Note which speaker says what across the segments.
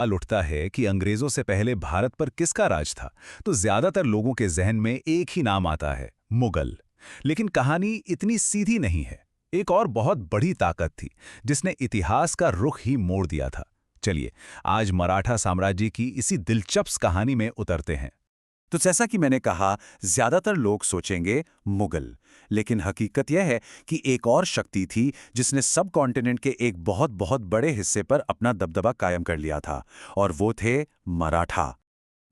Speaker 1: सवाल उठता है कि अंग्रेजों से पहले भारत पर किसका राज था, तो ज्यादातर लोगों के जहन में एक ही नाम आता है, मुगल। लेकिन कहानी इतनी सीधी नहीं है। एक और बहुत बड़ी ताकत थी जिसने इतिहास का रुख ही मोड़ दिया था। चलिए, आज मराठा साम्राज्य की इसी दिलचस्प कहानी में उतरते हैं।
Speaker 2: तो जैसा कि मैंने कहा, ज्यादातर लोग सोचेंगे मुगल, लेकिन हकीकत यह है कि एक और शक्ति थी जिसने सब कॉन्टिनेंट के एक बहुत बहुत बड़े हिस्से पर अपना दबदबा कायम कर लिया था, और वो थे मराठा।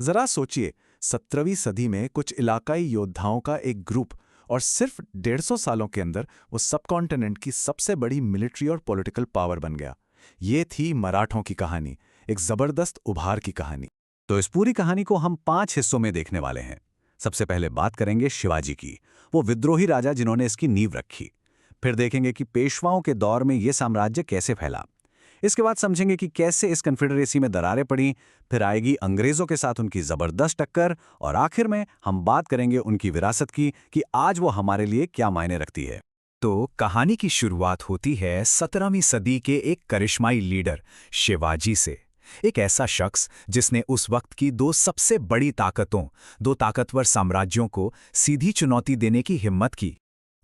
Speaker 2: जरा सोचिए, 17वीं सदी में कुछ इलाकाई योद्धाओं का एक ग्रुप, और सिर्फ 150 सालों के अंदर वो सब कॉन्टिनेंट की सबसे बड़ी मिलिट्री और पॉलिटिकल पावर बन गया। ये थी मराठों की कहानी, एक जबरदस्त उभार की कहानी। तो इस पूरी कहानी को हम 5 हिस्सों में देखने वाले हैं। सबसे पहले बात करेंगे शिवाजी की, वो विद्रोही राजा जिन्होंने इसकी नींव रखी। फिर देखेंगे कि पेशवाओं के दौर में ये साम्राज्य कैसे फैला। इसके बाद समझेंगे कि कैसे इस कन्फेडरेसी में दरारें पड़ी। फिर आएगी अंग्रेजों के साथ उनकी जबरदस्त टक्कर, और आखिर में हम बात करेंगे उनकी विरासत की कि आज वो हमारे लिए क्या मायने रखती है।
Speaker 1: तो कहानी की शुरुआत होती है 17वीं सदी के एक करिश्माई लीडर शिवाजी से। एक ऐसा शख्स जिसने उस वक्त की दो ताकतवर साम्राज्यों को सीधी चुनौती देने की हिम्मत की।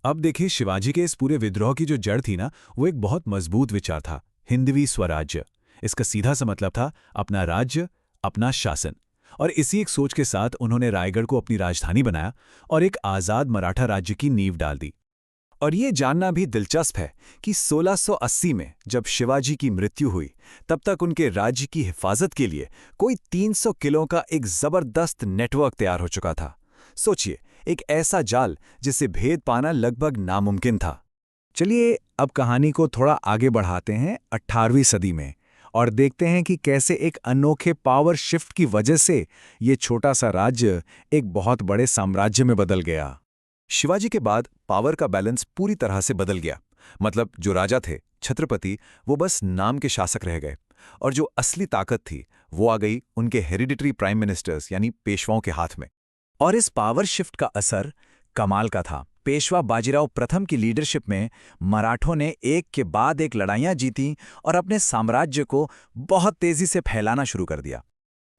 Speaker 1: अब देखिए, शिवाजी के इस पूरे विद्रोह की जो जड़ थी ना, वो एक बहुत मजबूत विचार था, हिंदवी स्वराज्य। इसका सीधा सा मतलब था अपना राज्य, अपना शासन। और इसी एक सोच के साथ उन्होंने रायगढ़ को अपनी राजधानी बनाया और एक आज़ाद मराठा राज्य की नींव डाल दी। और ये जानना भी दिलचस्प है कि 1680 में जब शिवाजी की मृत्यु हुई, तब तक उनके राज्य की हिफाजत के लिए कोई 300 किलों का एक जबरदस्त नेटवर्क तैयार हो चुका था। सोचिए, एक ऐसा जाल जिसे भेद पाना लगभग नामुमकिन था। चलिए, अब कहानी को थोड़ा आगे बढ़ाते हैं 18वीं सदी में, और देखते हैं कि कैसे एक अनोखे पावर शिफ्ट की वजह से ये छोटा सा राज्य एक बहुत बड़े साम्राज्य में बदल गया। शिवाजी के बाद पावर का बैलेंस पूरी तरह से बदल गया। मतलब जो राजा थे, छत्रपति, वो बस नाम के शासक रह गए, और जो असली ताकत थी वो आ गई उनके हेरिडिटरी प्राइम मिनिस्टर्स यानी पेशवाओं के हाथ में। और इस पावर शिफ्ट का असर कमाल का था। पेशवा बाजीराव प्रथम की लीडरशिप में मराठों ने एक के बाद एक लड़ाइयां जीती और अपने साम्राज्य को बहुत तेजी से फैलाना शुरू कर दिया।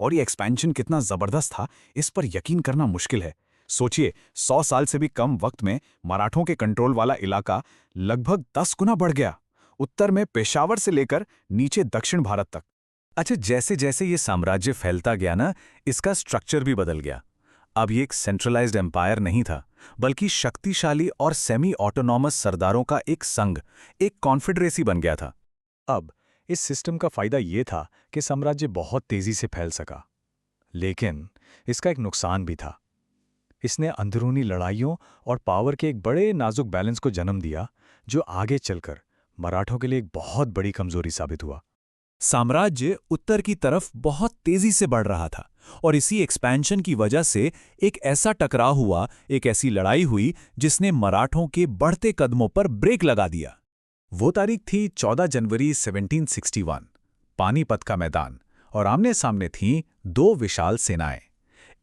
Speaker 1: और ये एक्सपेंशन कितना जबरदस्त था, इस पर यकीन करना मुश्किल है। सोचिए, 100 साल से भी कम वक्त में मराठों के कंट्रोल वाला इलाका लगभग 10 गुना बढ़ गया, उत्तर में पेशावर से लेकर नीचे दक्षिण भारत तक। अच्छा, जैसे जैसे ये साम्राज्य फैलता गया ना, इसका स्ट्रक्चर भी बदल गया। अब ये एक सेंट्रलाइज्ड एम्पायर नहीं था, बल्कि शक्तिशाली और सेमी ऑटोनॉमस सरदारों का एक संघ, एक कॉन्फेडरेसी बन गया था। अब इस सिस्टम का फायदा ये था कि साम्राज्य बहुत तेजी से फैल सका, लेकिन इसका एक नुकसान भी था। इसने अंदरूनी लड़ाइयों और पावर के एक बड़े नाजुक बैलेंस को जन्म दिया, जो आगे चलकर मराठों के लिए एक बहुत बड़ी कमजोरी साबित हुआ। साम्राज्य उत्तर की तरफ बहुत तेजी से बढ़ रहा था, और इसी एक्सपेंशन की वजह से एक ऐसा टकराव हुआ, एक ऐसी लड़ाई हुई जिसने मराठों के बढ़ते कदमों पर ब्रेक लगा दिया। वो तारीख थी 14 जनवरी 1761। पानीपत का मैदान, और आमने सामने थीं दो विशाल सेनाएं।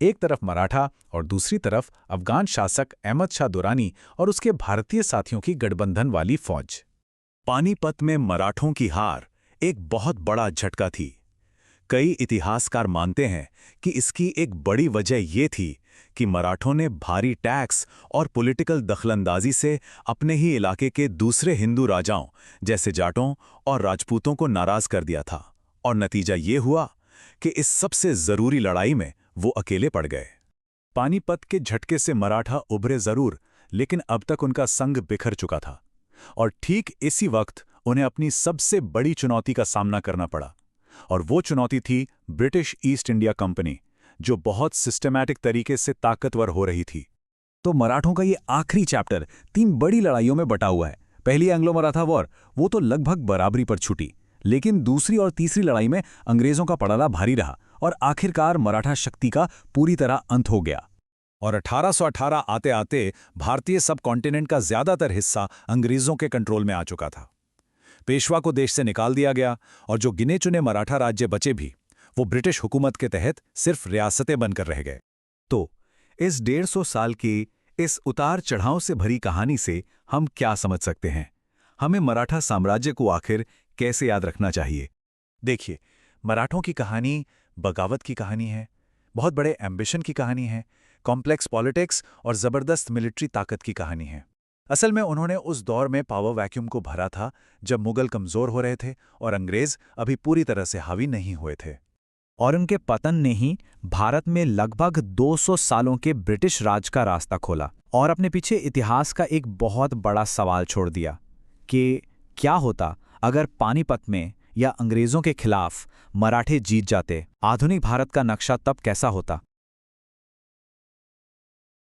Speaker 1: एक तरफ मराठा और दूसरी तरफ अफगान शासक अहमद शाह दुरानी और उसके भारतीय साथियों की गठबंधन वाली फौज। पानीपत में मराठों की हार एक बहुत बड़ा झटका थी। कई इतिहासकार मानते हैं कि इसकी एक बड़ी वजह ये थी कि मराठों ने भारी टैक्स और पॉलिटिकल दखलंदाजी से अपने ही इलाके के दूसरे हिंदू राजाओं जैसे जाटों और राजपूतों को नाराज कर दिया था, और नतीजा ये हुआ कि इस सबसे जरूरी लड़ाई में वो अकेले पड़ गए। पानीपत के झटके से मराठा उभरे जरूर, लेकिन अब तक उनका संग बिखर चुका था, और ठीक इसी वक्त उन्हें अपनी सबसे बड़ी चुनौती का सामना करना पड़ा। और वो चुनौती थी ब्रिटिश ईस्ट इंडिया कंपनी, जो बहुत सिस्टमैटिक तरीके से ताकतवर हो रही थी। तो मराठों का ये आखिरी चैप्टर 3 बड़ी लड़ाइयों में बटा हुआ है। पहली एंग्लो मराठा वॉर, वो तो लगभग बराबरी पर छूटी, लेकिन दूसरी और तीसरी लड़ाई में अंग्रेजों का पड़ाला भारी रहा, और आखिरकार मराठा शक्ति का पूरी तरह अंत हो गया। और 1818 आते आते भारतीय सब कॉन्टिनेंट का ज्यादातर हिस्सा अंग्रेजों के कंट्रोल में आ चुका था। पेशवा को देश से निकाल दिया गया, और जो गिने चुने मराठा राज्य बचे भी, वो ब्रिटिश हुकूमत के तहत सिर्फ रियासतें बनकर रह गए। तो इस 150 साल की इस उतार चढ़ाव से भरी कहानी से हम क्या समझ सकते हैं? हमें मराठा साम्राज्य को आखिर कैसे याद रखना चाहिए? देखिए, मराठों की कहानी बगावत की कहानी है, बहुत बड़े एम्बिशन की कहानी है, कॉम्प्लेक्स पॉलिटिक्स और ज़बरदस्त मिलिट्री ताकत की कहानी है। असल में उन्होंने उस दौर में पावर वैक्यूम को भरा था जब मुगल कमज़ोर हो रहे थे और अंग्रेज़ अभी पूरी तरह से हावी नहीं हुए थे।
Speaker 3: और उनके पतन ने ही भारत में लगभग 200 सालों के ब्रिटिश राज का रास्ता खोला और अपने पीछे इतिहास का एक बहुत बड़ा सवाल छोड़ दिया कि क्या होता अगर पानीपत में या अंग्रेज़ों के खिलाफ मराठे जीत जाते। आधुनिक भारत का नक्शा तब कैसा होता।